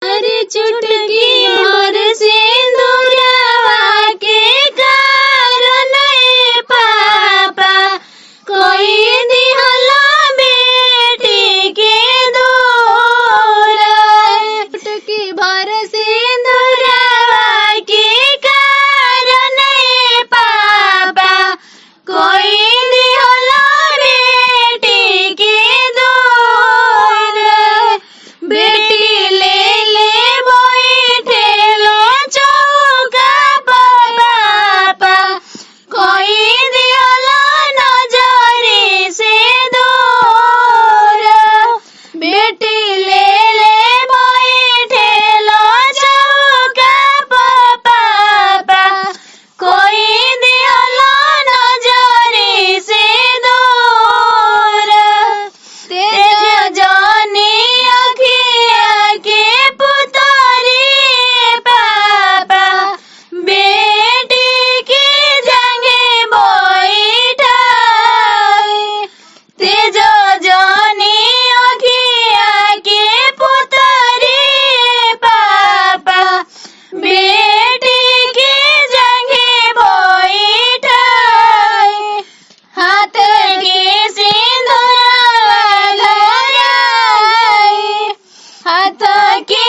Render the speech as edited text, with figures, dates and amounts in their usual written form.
अरे चुटकी भर सिंदूरवा के कारण ए पापा कोई दिहला बेटी के दूर। चुटकी भर सिंदूरवा के कारण ए पापा कोई दिहला बेटी के दूर। बेटी ले ले बैठेलो चौका पर बापा कोई दिहला नजरी से दूर। बेटी ले ले बैठेलो चौका पर बापा कोई दिहला नजरी से दूर। तेज जानी अखिया के पुतरी पापा बेटी की जंगे बैठाई। तेज जानी अखिया के पुतरी पापा बेटी की जंगे बैठाई। हाथ के सिंदूरवा धराई, हाथ के